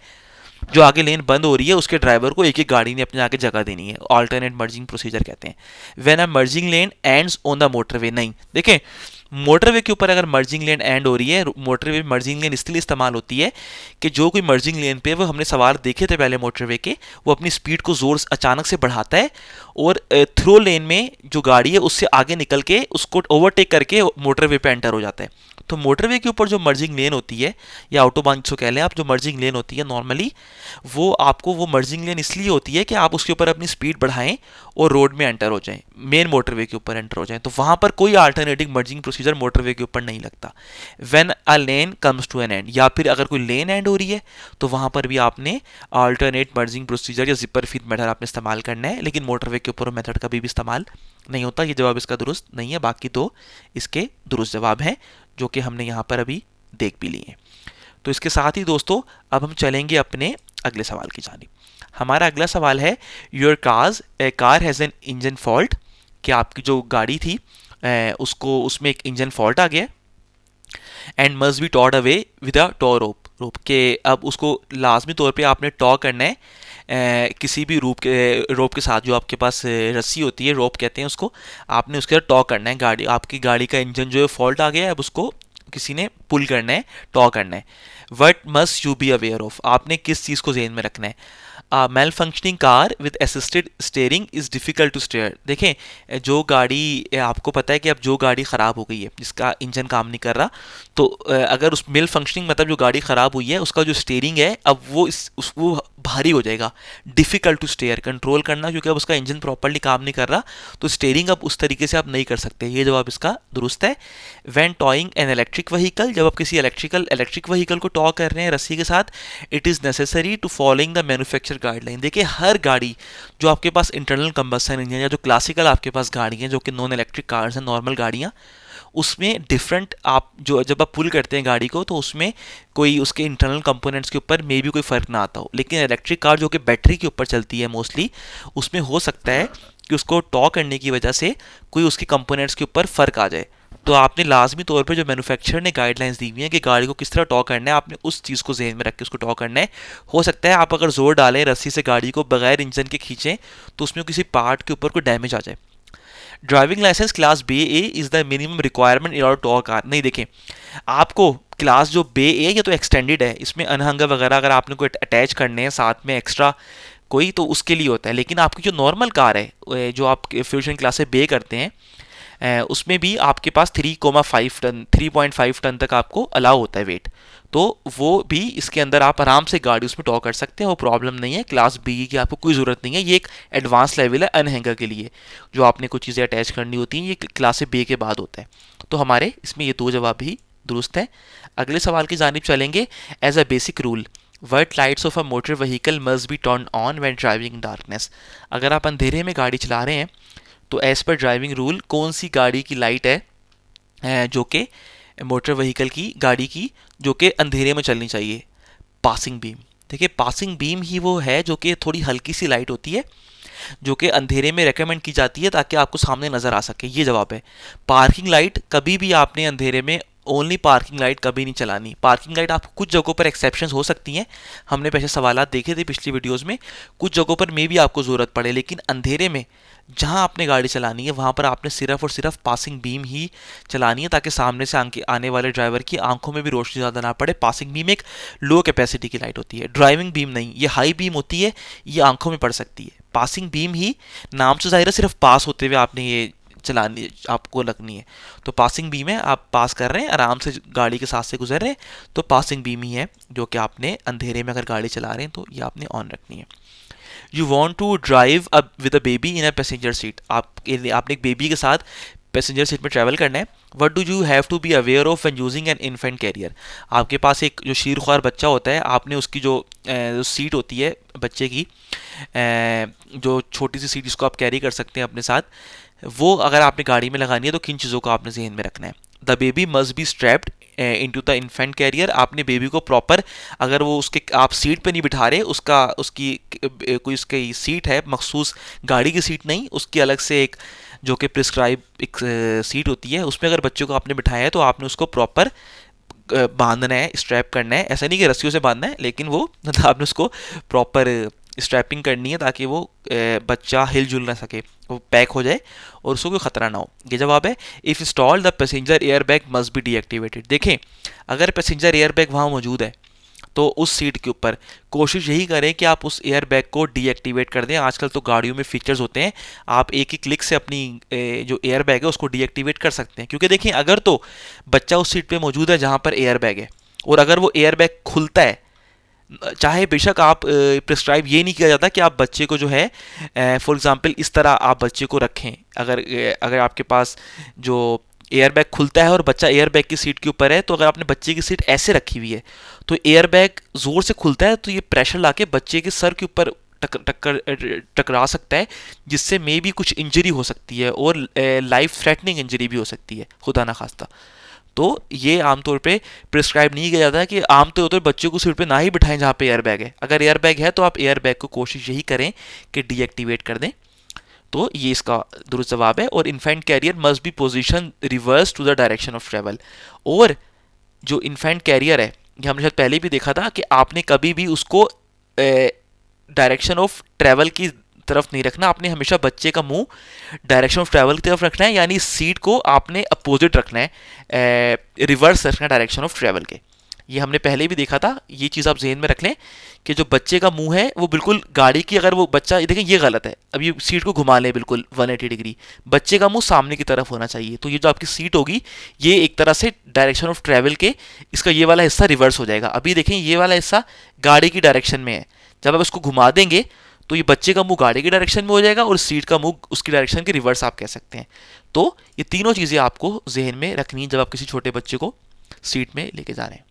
जो आगे लेन बंद हो रही है उसके ड्राइवर को एक एक गाड़ी ने अपने आगे जगह देनी है, ऑल्टरनेट मर्जिंग प्रोसीजर कहते हैं। When a merging lane ends on the motorway, नहीं देखें, मोटरवे के ऊपर अगर मर्जिंग लेन एंड हो रही है, मोटरवे मर्जिंग लेन इसलिए इस्तेमाल होती है कि जो कोई मर्जिंग लेन पे, वो हमने सवाल देखे थे पहले मोटरवे के, वो अपनी स्पीड को जोर अचानक से बढ़ाता है और थ्रो लेन में जो गाड़ी है उससे आगे निकल के उसको ओवरटेक करके मोटरवे पे एंटर हो जाता है। तो मोटरवे के ऊपर जो मर्जिंग लेन होती है, या ऑटोबान जो कह लें आप, जो मर्जिंग लेन होती है नॉर्मली, वो आपको वो मर्जिंग लेन इसलिए होती है कि आप उसके ऊपर अपनी स्पीड बढ़ाएं और रोड में एंटर हो जाएं, मेन मोटरवे के ऊपर एंटर हो जाएं। तो वहां पर कोई अल्टरनेटिव मर्जिंग प्रोसीजर मोटरवे के ऊपर नहीं लगता। When a lane comes to an end, या फिर अगर कोई लेन एंड हो रही है तो वहां पर भी आपने अल्टरनेट मर्जिंग प्रोसीजर या जिपर फीड मेथड आपने इस्तेमाल करना है, लेकिन मोटरवे के ऊपर मेथड कभी भी इस्तेमाल नहीं होता। ये जवाब इसका दुरुस्त नहीं है, बाकी तो इसके दुरुस्त जवाब हैं जो कि हमने यहाँ पर अभी देख भी लिए हैं। तो इसके साथ ही दोस्तों अब हम चलेंगे अपने अगले सवाल की जानिब। हमारा अगला सवाल है, your car has an engine fault, कि आपकी जो गाड़ी थी उसको उसमें एक इंजन फॉल्ट आ गया, and must be towed away with a tow rope के अब उसको लाजमी तौर पे आपने टॉ करना है किसी भी रोप के साथ, जो आपके पास रस्सी होती है, रोप कहते हैं उसको, आपने उसके साथ टॉ करना है। आपकी गाड़ी का इंजन जो है फॉल्ट आ गया है, अब उसको किसी ने पुल करना है, टॉ करना है। What must you be aware of, आपने किस चीज़ को ज़हन में रखना है। Malfunctioning car with assisted steering is difficult to steer, देखें जो गाड़ी, आपको पता है कि अब जो गाड़ी ख़राब हो गई है, जिसका इंजन काम नहीं कर रहा, तो अगर उस मेल फंक्शनिंग मतलब जो गाड़ी ख़राब हुई है उसका जो स्टेयरिंग है, अब वो वो भारी हो जाएगा, डिफ़िकल्ट टू स्टेयर, कंट्रोल करना, क्योंकि अब उसका इंजन प्रॉपर्ली काम नहीं कर रहा, तो स्टेयरिंग अब उस तरीके से आप नहीं कर सकते। ये जवाब इसका दुरुस्त है। When toing an electric vehicle, जब आप किसी इलेक्ट्रिक व्हीकल को टॉ कर रहे हैं रस्सी के साथ, it is necessary to following the manufacture guideline. देखिए हर गाड़ी जो आपके पास इंटरनल कंबस्शन इंजन या जो क्लासिकल आपके पास गाड़ी हैं, जो कि नॉन इलेक्ट्रिक कार्स हैं, नॉर्मल गाड़ियाँ, उसमें डिफरेंट, आप जो जब आप पुल करते हैं गाड़ी को, तो उसमें कोई उसके इंटरनल कंपोनेंट्स के ऊपर मे भी कोई फ़र्क ना आता हो, लेकिन इलेक्ट्रिक कार जो कि बैटरी के ऊपर चलती है मोस्टली, उसमें हो सकता है कि उसको टॉ करने की वजह से कोई उसके कंपोनेंट्स के ऊपर फ़र्क आ जाए। तो आपने लाजमी तौर पे जो मैन्युफैक्चरर ने गाइडलाइंस दी हुई हैं कि गाड़ी को किस तरह टॉ करना है, आपने उस चीज़ को जहन में रख के उसको टॉ करना है। हो सकता है आप अगर जोर डालें रस्सी से गाड़ी को बगैर इंजन के खींचें तो उसमें किसी पार्ट के ऊपर कोई डैमेज आ जाए। Driving licence class B E is the minimum requirement in order tow car, नहीं देखें, आपको क्लास जो बे ए, ये तो एक्सटेंडेड है, इसमें अनहंगा वगैरह अगर आपने कोई अटैच करने हैं साथ में एक्स्ट्रा कोई, तो उसके लिए होता है। लेकिन आपकी जो नॉर्मल कार है, जो आप फ्यूजन क्लास से बे करते हैं, उसमें भी आपके पास 3,5 टन 3.5 टन तक आपको अलाउ होता है वेट, तो वो भी इसके अंदर आप आराम से गाड़ी उसमें टॉ कर सकते हैं, वो प्रॉब्लम नहीं है। क्लास बी की आपको कोई ज़रूरत नहीं है, ये एक एडवांस लेवल है अनहैंगर के लिए, जो आपने कुछ चीज़ें अटैच करनी होती हैं, ये क्लास बी के बाद होता है। तो हमारे इसमें ये दो जवाब भी दुरुस्त हैं। अगले सवाल की जानिब चलेंगे। एज अ बेसिक रूल, वर्ट lights of a motor vehicle must be turn on when driving in darkness, अगर आप अंधेरे में गाड़ी चला रहे हैं तो एज़ पर ड्राइविंग रूल कौन सी गाड़ी की लाइट है जो कि मोटर व्हीकल की गाड़ी की जो कि अंधेरे में चलनी चाहिए? Passing beam. देखिए पासिंग बीम ही वो है जो कि थोड़ी हल्की सी लाइट होती है, जो कि अंधेरे में रेकमेंड की जाती है ताकि आपको सामने नज़र आ सके, ये जवाब है। पार्किंग लाइट कभी भी आपने अंधेरे में ओनली पार्किंग लाइट कभी नहीं चलानी। पार्किंग लाइट आपको कुछ जगहों पर एक्सेप्शंस हो सकती हैं, हमने पहले सवालात देखे थे पिछली वीडियोस में, कुछ जगहों पर मे भी आपको ज़रूरत पड़े, लेकिन अंधेरे में जहां आपने गाड़ी चलानी है वहां पर आपने सिर्फ और सिर्फ पासिंग बीम ही चलानी है, ताकि सामने से आने वाले ड्राइवर की आंखों में भी रोशनी ज़्यादा ना पड़े। पासिंग बीम एक लो कैपेसिटी की लाइट होती है, ड्राइविंग बीम नहीं, ये हाई बीम होती है, ये आंखों में पड़ सकती है। पासिंग बीम ही नाम से जाहिर है सिर्फ पास होते हुए आपने ये चलानी, आपको लगनी है, तो पासिंग बीम है, आप पास कर रहे हैं, आराम से गाड़ी के साथ से गुजर रहे हैं, तो पासिंग बीम ही है जो कि आपने अंधेरे में अगर गाड़ी चला रहे हैं तो ये आपने ऑन रखनी है। You want to drive up with a baby in a passenger seat, आपने एक बेबी के साथ पैसेंजर सीट में ट्रैवल करना है। What do you have to be aware of when using an infant carrier, आपके पास एक जो शीर ख्वार बच्चा होता है, आपने उसकी जो सीट होती है बच्चे की, जो छोटी सी सीट जिसको आप कैरी कर सकते हैं अपने साथ, वो अगर आपने गाड़ी में लगानी है तो किन चीज़ों को आपने जहन में रखना है? The baby must be strapped into the infant carrier, आपने बेबी को प्रॉपर, अगर वो उसके आप सीट पे नहीं बिठा रहे, उसकी कोई उसकी सीट है मखसूस, गाड़ी की सीट नहीं, उसकी अलग से एक जो कि प्रिस्क्राइब एक सीट होती है, उसमें अगर बच्चों को आपने बिठाया है तो आपने उसको प्रॉपर बांधना है, स्ट्रैप करना है, ऐसा नहीं कि रस्सियों से बांधना है, लेकिन वो मतलब आपने उसको प्रॉपर स्ट्रैपिंग करनी है ताकि वो बच्चा हिलजुल ना सके, वो पैक हो जाए और उसको कोई खतरा ना हो। ये जवाब है। If install the passenger air bag must be deactivated. देखें, अगर पैसेंजर एयर बैग वहाँ मौजूद है तो उस सीट के ऊपर कोशिश यही करें कि आप उस एयर बैग को डीएक्टिवेट कर दें। आजकल तो गाड़ियों में फीचर्स होते हैं, आप एक ही क्लिक से अपनी जो एयर बैग है उसको डीएक्टिवेट कर सकते हैं। क्योंकि देखिए, अगर तो बच्चा उस सीट पे मौजूद है जहाँ पर एयर बैग है और अगर वो एयर बैग खुलता है, चाहे बेशक आप प्रिस्क्राइब ये नहीं किया जाता कि आप बच्चे को जो है फॉर एग्जांपल इस तरह आप बच्चे को रखें, अगर आपके पास जो एयर बैग खुलता है और बच्चा एयर बैग की सीट के ऊपर है, तो अगर आपने बच्चे की सीट ऐसे रखी हुई है तो एयर बैग ज़ोर से खुलता है तो ये प्रेशर लाके बच्चे के सर के ऊपर टकरा सकता है, जिससे मे भी कुछ इंजरी हो सकती है और लाइफ थ्रेटनिंग इंजरी भी हो सकती है, खुदा ना खास्ता। तो ये आमतौर पे प्रिस्क्राइब नहीं किया जाता है कि आमतौर पर बच्चों को सीट पे ना ही बिठाएं जहाँ पे एयर बैग है। अगर एयर बैग है तो आप एयर बैग को कोशिश यही करें कि डीएक्टिवेट कर दें। तो ये इसका दुरुस्त जवाब है। और infant carrier must be position reverse to the direction of travel. और जो इन्फेंट कैरियर है, ये हमने शायद पहले भी देखा था कि आपने कभी भी उसको डायरेक्शन ऑफ ट्रेवल की तरफ नहीं रखना, आपने हमेशा बच्चे का मुंह डायरेक्शन ऑफ ट्रैवल की तरफ रखना है, यानी सीट को आपने अपोजिट रखना है, रिवर्स रखना है डायरेक्शन ऑफ ट्रैवल के। ये हमने पहले भी देखा था, ये चीज़ आप जहन में रख लें कि जो बच्चे का मुंह है वो बिल्कुल गाड़ी की, अगर वो बच्चा देखें ये गलत है, अब ये सीट को घुमा लें बिल्कुल 180 डिग्री, बच्चे का मुंह सामने की तरफ होना चाहिए। तो ये जो आपकी सीट होगी ये एक तरह से डायरेक्शन ऑफ ट्रैवल के, इसका ये वाला हिस्सा रिवर्स हो जाएगा। अभी देखें ये वाला हिस्सा गाड़ी की डायरेक्शन में है, जब आप इसको घुमा देंगे तो ये बच्चे का मुंह गाड़ी की डायरेक्शन में हो जाएगा और सीट का मुंह उसकी डायरेक्शन के रिवर्स आप कह सकते हैं। तो ये तीनों चीज़ें आपको जहन में रखनी है जब आप किसी छोटे बच्चे को सीट में लेके जा रहे हैं।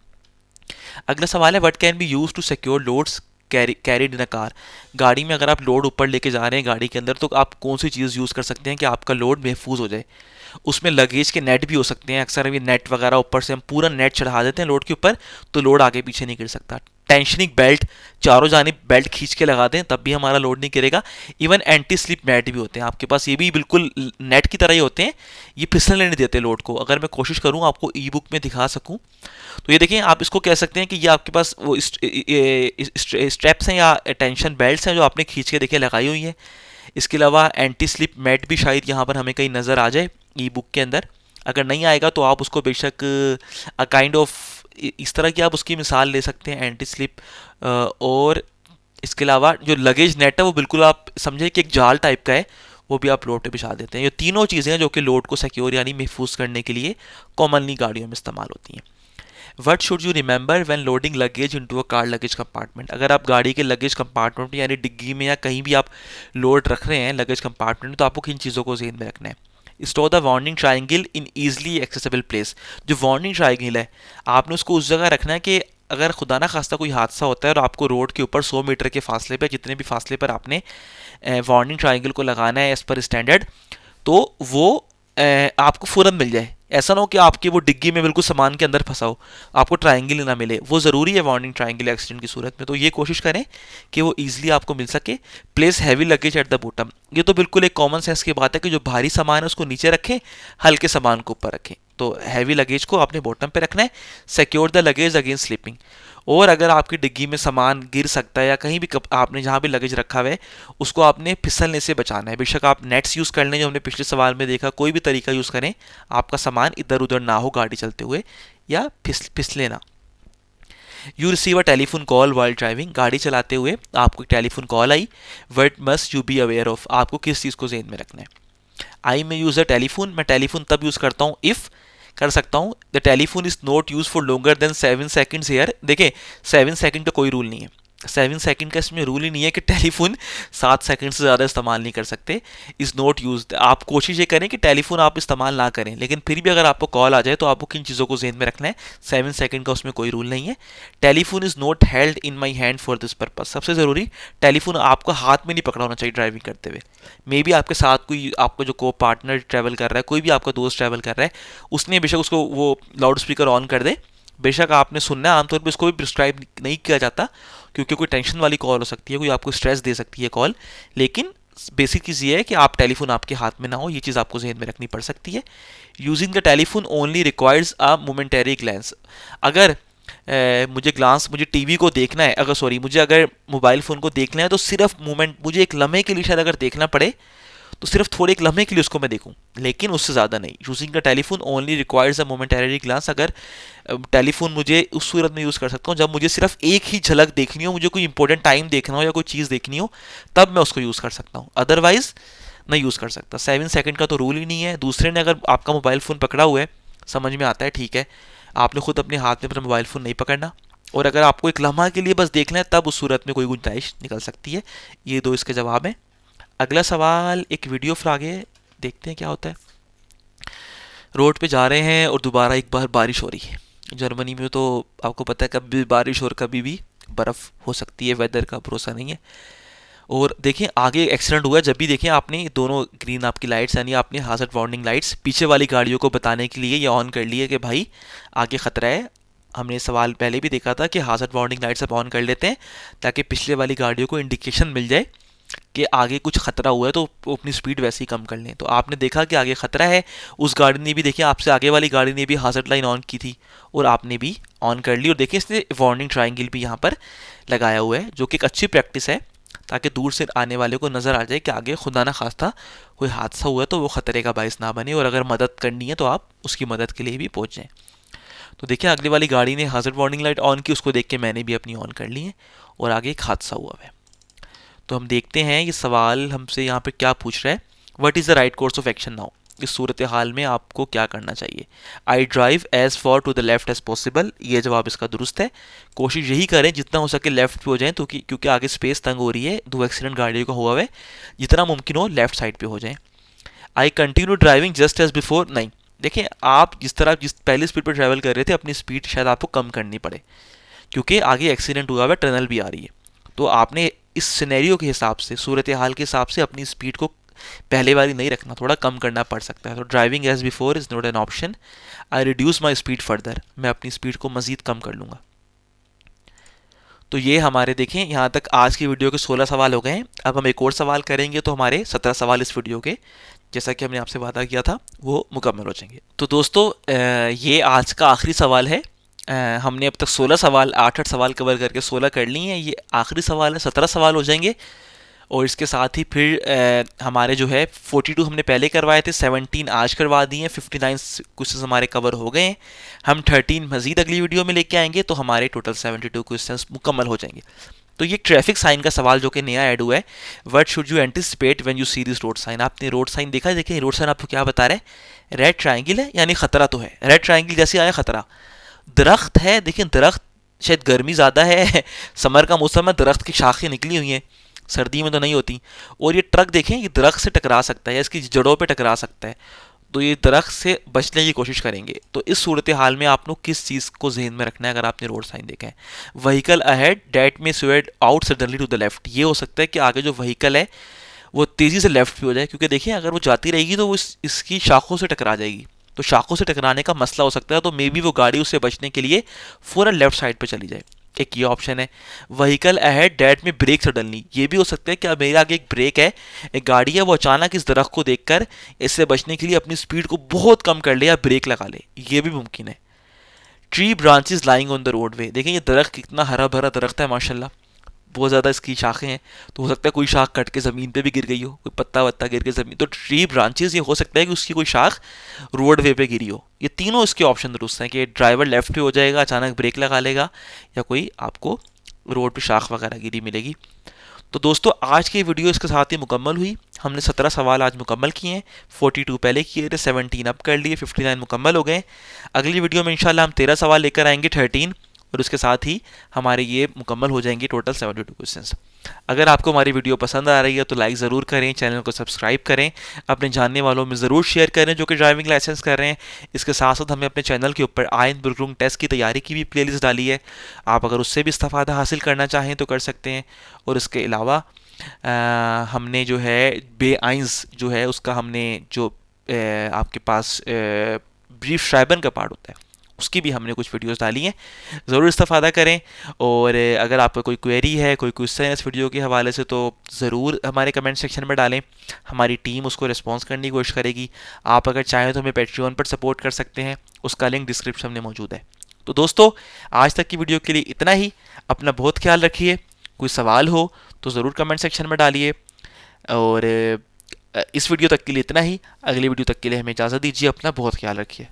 अगला सवाल है, what can be use to secure loads carried in a car. गाड़ी में अगर आप लोड ऊपर लेके जा रहे हैं गाड़ी के अंदर, तो आप कौन सी चीज़ यूज़ कर सकते हैं कि आपका लोड महफूज हो जाए। उसमें लगेज के नेट भी हो सकते हैं, अक्सर अभी नेट वगैरह ऊपर से हम पूरा नेट चढ़ा देते हैं लोड के ऊपर, तो लोड आगे पीछे नहीं गिर सकता। टेंशनिंग बेल्ट, चारों जानिब बेल्ट खींच के लगा दें तब भी हमारा लोड नहीं गिरेगा। इवन एंटी स्लिप मैट भी होते हैं आपके पास, ये भी बिल्कुल नेट की तरह ही होते हैं, ये फिसलने नहीं देते लोड को। अगर मैं कोशिश करूँ आपको ई बुक में दिखा सकूँ तो ये देखें, आप इसको कह सकते हैं कि ये आपके पास वो स्ट्रैप्स हैं या टेंशन बेल्ट्स हैं जो आपने खींच के देखिए लगाई हुई हैं। इसके अलावा एंटी स्लिप मैट भी शायद यहाँ पर हमें कहीं नज़र आ जाए ई बुक के अंदर, अगर नहीं आएगा तो आप उसको बेशक अ काइंड ऑफ इस तरह की आप उसकी मिसाल ले सकते हैं, एंटी स्लिप। और इसके अलावा जो लगेज नेट है वो बिल्कुल आप समझे कि एक जाल टाइप का है, वो भी आप लोड पे बिछा देते हैं। ये तीनों चीज़ें हैं जो कि लोड को सिक्योर यानी महफूज करने के लिए कॉमनली गाड़ियों में इस्तेमाल होती हैं। What should you remember when loading luggage into a car luggage compartment. अगर आप गाड़ी के लगेज कंपार्टमेंट यानी डिग्गी में या कहीं भी आप लोड रख रहे हैं लगेज कंपार्टमेंट में, तो आपको किन चीज़ों को ज़हन में रखना है। Store the warning triangle in easily accessible place. जो वार्निंग ट्रायंगल है आपने उसको उस जगह रखना है कि अगर खुदा ना खास्ता कोई हादसा होता है और आपको रोड के ऊपर 100 मीटर के फासले पे, जितने भी फासले पर आपने वार्निंग ट्रायंगल को लगाना है एज पर स्टैंडर्ड, तो वो आपको फ़ौरन मिल जाए। ऐसा ना हो कि आपकी वो डिग्गी में बिल्कुल सामान के अंदर फंसा हो, आपको ट्रायंगल ही ना मिले। वो ज़रूरी है वार्निंग ट्रायंगल एक्सीडेंट की सूरत में, तो ये कोशिश करें कि वो ईजिली आपको मिल सके। Place heavy luggage at the bottom, ये तो बिल्कुल एक कॉमन सेंस की बात है कि जो भारी सामान है उसको नीचे रखें, हल्के सामान को ऊपर रखें। तो हैवी लगेज को आपने बॉटम पे रखना है। Secure the luggage against slipping. और अगर आपकी डिग्गी में सामान गिर सकता है या कहीं भी आपने जहाँ भी लगेज रखा हुआ है उसको आपने फिसलने से बचाना है। बेशक आप नेट्स यूज़ कर लें जो हमने पिछले सवाल में देखा, कोई भी तरीका यूज़ करें, आपका सामान इधर उधर ना हो गाड़ी चलते हुए या फिसले ना। You receive a telephone call while driving. गाड़ी चलाते हुए आपको एक telephone call I, what must you be aware of. आपको किस चीज़ को ज़हन में रखना है। I may use a telephone, मैं टेलीफोन तब यूज़ करता हूँ इफ़ कर सकता हूँ the telephone is not use for longer than 7 seconds here. देखें 7 सेकंड का कोई रूल नहीं है, 7 सेकंड का इसमें रूल ही नहीं है कि टेलीफोन 7 सेकंड से ज़्यादा इस्तेमाल नहीं कर सकते। इज़ नॉट यूज, आप कोशिश ये करें कि टेलीफोन आप इस्तेमाल ना करें, लेकिन फिर भी अगर आपको कॉल आ जाए तो आपको किन चीज़ों को जहन में रखना है। 7 सेकंड का उसमें कोई रूल नहीं है। Telephone is not held in my hand for this purpose. सबसे ज़रूरी, टेलीफोन आपको हाथ में नहीं पकड़ा होना चाहिए ड्राइविंग करते हुए। मे बी आपके साथ कोई आपका जो को पार्टनर ट्रैवल कर रहा है, कोई भी आपका दोस्त ट्रैवल कर रहा है, उसने बेशक उसको वो लाउड स्पीकर ऑन कर दे, बेशक आपने सुनना है। आमतौर पर इसको भी प्रिस्क्राइब नहीं किया जाता क्योंकि कोई टेंशन वाली कॉल हो सकती है, कोई आपको स्ट्रेस दे सकती है कॉल, लेकिन बेसिक चीज़ ये है कि आप टेलीफोन आपके हाथ में ना हो, ये चीज़ आपको जहन में रखनी पड़ सकती है। Using the telephone only requires a momentary glance. अगर मुझे टीवी को देखना है, अगर मोबाइल फ़ोन को देखना है तो सिर्फ मुझे एक लम्हे के लिए शायद अगर देखना पड़े तो सिर्फ थोड़े एक लम्हे के लिए उसको मैं देखूं, लेकिन उससे ज़्यादा नहीं। Using the telephone only requires a momentary glance. अगर टेलीफोन मुझे उस सूरत में यूज़ कर सकता हूँ जब मुझे सिर्फ एक ही झलक देखनी हो, मुझे कोई इंपॉर्टेंट टाइम देखना हो या कोई चीज़ देखनी हो, तब मैं उसको यूज़ कर सकता हूँ, अदरवाइज नहीं यूज़ कर सकता। 7 सेकंड का तो रूल ही नहीं है। दूसरे ने अगर आपका मोबाइल फ़ोन पकड़ा हुआ है, समझ में आता है, ठीक है, आपने खुद अपने हाथ में अपना मोबाइल फ़ोन नहीं पकड़ना, और अगर आपको एक लम्हा के लिए बस देखना है तब उस सूरत में कोई गुंजाइश निकल सकती है। ये दो इसके जवाब हैं। अगला सवाल एक वीडियो फिर आगे देखते हैं क्या होता है। रोड पे जा रहे हैं और दोबारा एक बार बारिश हो रही है। जर्मनी में तो आपको पता है कभी भी बारिश और कभी भी बर्फ़ हो सकती है, वेदर का भरोसा नहीं है। और देखें आगे एक्सीडेंट हुआ है, जब भी देखें आपने दोनों ग्रीन आपकी लाइट्स यानी आपने हाजर्ड वार्निंग लाइट्स पीछे वाली गाड़ियों को बताने के लिए ये ऑन कर लिए कि भाई आगे ख़तरा है। हमने सवाल पहले भी देखा था कि हाजर्ड वार्निंग लाइट्स अब ऑन कर लेते हैं ताकि पिछले वाली गाड़ियों को इंडिकेशन मिल जाए कि आगे कुछ खतरा हुआ है, तो वो अपनी स्पीड वैसे ही कम कर लें। तो आपने देखा कि आगे खतरा है, उस गाड़ी ने भी देखिए आपसे आगे वाली गाड़ी ने भी हाजर्ड लाइन ऑन की थी और आपने भी ऑन कर ली। और देखिए इसने वार्निंग ट्रायंगल भी यहाँ पर लगाया हुआ है, जो कि एक अच्छी प्रैक्टिस है ताकि दूर से आने वाले को नज़र आ जाए कि आगे खुदा ना खास्ता कोई हादसा हुआ है तो वो ख़तरे का बायस ना बने, और अगर मदद करनी है तो आप उसकी मदद के लिए भी पहुँच जाएँ। तो देखिए अगली वाली गाड़ी ने हाजर्ड वार्निंग लाइट ऑन की, उसको देख के मैंने भी अपनी ऑन कर ली है और आगे एक हादसा हुआ है। तो हम देखते हैं ये सवाल हमसे यहाँ पे क्या पूछ रहा है। What is the right course of action now. इस सूरत हाल में आपको क्या करना चाहिए। I drive as far to the left as possible, ये जवाब इसका दुरुस्त है। कोशिश यही करें जितना हो सके लेफ्ट पे हो जाएं, तो क्योंकि आगे स्पेस तंग हो रही है, दो एक्सीडेंट गाड़ियों का हुआ है, जितना मुमकिन हो लेफ्ट साइड पे हो जाएं। I continue driving just as before, नहीं, देखें आप जिस पहली स्पीड पर ट्रैवल कर रहे थे अपनी स्पीड शायद आपको कम करनी पड़े, क्योंकि आगे एक्सीडेंट हुआ है, टनल भी आ रही है। तो आपने इस सिनेरियो के हिसाब से, सूरत हाल के हिसाब से अपनी स्पीड को पहले वाली नहीं रखना, थोड़ा कम करना पड़ सकता है। तो driving as before is not an option. I reduce my speed further, मैं अपनी स्पीड को मज़ीद कम कर लूँगा। तो ये हमारे देखें यहाँ तक आज की वीडियो के 16 सवाल हो गए हैं। अब हम एक और सवाल करेंगे तो हमारे 17 सवाल इस वीडियो के, जैसा कि हमने आपसे वादा किया था, वो मुकम्मल हो जाएंगे। तो दोस्तों ये आज का आखिरी सवाल है। हमने अब तक 16 सवाल 8 सवाल कवर करके 16 कर लिए हैं। ये आखिरी सवाल है, 17 सवाल हो जाएंगे। और इसके साथ ही फिर हमारे जो है 42 हमने पहले करवाए थे, 17 आज करवा दिए हैं, 59 क्वेश्चंस हमारे कवर हो गए हैं। हम 13 मज़ीद अगली वीडियो में लेके आएंगे तो हमारे टोटल 72 क्वेश्चंस मुकम्मल हो जाएंगे। तो ये ट्रैफिक साइन का सवाल जो कि नया ऐड हुआ है, what should you anticipate when you see this road sign. आपने रोड साइन देखा है, देखिए रोड साइन आपको क्या बता रहा है, रेड ट्राइंगल है यानी खतरा तो है। रेड ट्राइंगल जैसे आया खतरा, दरख्त है, देखिए दरख्त शायद गर्मी ज़्यादा है समर का मौसम है, दरख्त की शाखें निकली हुई हैं, सर्दी में तो नहीं होती। और ये ट्रक देखें, ये दरख्त से टकरा सकता है या इसकी जड़ों पे टकरा सकता है, तो ये दरख्त से बचने की कोशिश करेंगे। तो इस सूरत हाल में आप लोग किस चीज़ को जहन में रखना है अगर आपने रोड साइन देखा है। Vehicle ahead that may swerve out suddenly to the left, ये हो सकता है कि आगे जो व्हीकल है वो तेज़ी से लेफ्ट पे हो जाए, क्योंकि देखिए अगर वो जाती रहेगी तो वो इसकी शाखों से टकरा जाएगी, तो शाखों से टकराने का मसला हो सकता है। तो मे बी वो गाड़ी उससे बचने के लिए फ़ौरन लेफ्ट साइड पे चली जाए, एक ये ऑप्शन है। व्हीकल अहेड डैट में ब्रेक सडनली, ये भी हो सकता है कि अब मेरे आगे एक ब्रेक है, एक गाड़ी है, वो अचानक इस दरख्त को देखकर इससे बचने के लिए अपनी स्पीड को बहुत कम कर ले या ब्रेक लगा ले, ये भी मुमकिन है। Tree branches lying on the roadway, देखें ये दरख्त कितना हरा भरा दरख्त है माशाल्लाह, बहुत ज़्यादा इसकी शाखें हैं, तो हो सकता है कोई शाख कट के ज़मीन पे भी गिर गई हो, कोई पत्ता वत्ता गिर के ज़मीन, तो ट्री ब्रांचेस ये हो सकता है कि उसकी कोई शाख रोड वे पे गिरी हो। ये तीनों इसके ऑप्शन दुरुस्त हैं कि ड्राइवर लेफ्ट पे हो जाएगा, अचानक ब्रेक लगा लेगा, या कोई आपको रोड पे शाख वगैरह गिरी मिलेगी। तो दोस्तों आज की वीडियो इसके साथ ही मुकम्मल हुई। हमने 17 सवाल आज मुकम्मल किए हैं, 42 पहले किए थे, 17 अब कर लिए, 59 मुकम्मल हो गए। अगली वीडियो में इंशाल्लाह हम 13 सवाल लेकर आएंगे, 13, और उसके साथ ही हमारे ये मुकम्मल हो जाएंगे टोटल 72 क्वेश्चंस। अगर आपको हमारी वीडियो पसंद आ रही है तो लाइक ज़रूर करें, चैनल को सब्सक्राइब करें, अपने जानने वालों में ज़रूर शेयर करें जो कि ड्राइविंग लाइसेंस कर रहे हैं। इसके साथ साथ हमने अपने चैनल के ऊपर आइन बुर्गरुंग टेस्ट की तैयारी की भी प्लेलिस्ट डाली है, आप अगर उससे भी इस्तेफादा हासिल करना चाहें तो कर सकते हैं। और इसके अलावा हमने जो है बे आइंस जो है उसका हमने जो आपके पास ब्रीफ श्राइबन का पार्ट होता है उसकी भी हमने कुछ वीडियोस डाली हैं, ज़रूर इस्तेफ़ादा करें। और अगर आपका कोई क्वेरी है, कोई क्वेश्चन है इस वीडियो के हवाले से, तो ज़रूर हमारे कमेंट सेक्शन में डालें, हमारी टीम उसको रिस्पॉन्स करने की कोशिश करेगी। आप अगर चाहें तो हमें पेट्रियन पर सपोर्ट कर सकते हैं, उसका लिंक डिस्क्रिप्शन में मौजूद है। तो दोस्तों, आज तक की वीडियो के लिए इतना ही। अपना बहुत ख्याल रखिए। कोई सवाल हो तो ज़रूर कमेंट सेक्शन में डालिए। और इस वीडियो तक के लिए इतना ही। अगली वीडियो तक के लिए हमें इजाज़त दीजिए। अपना बहुत ख्याल रखिए।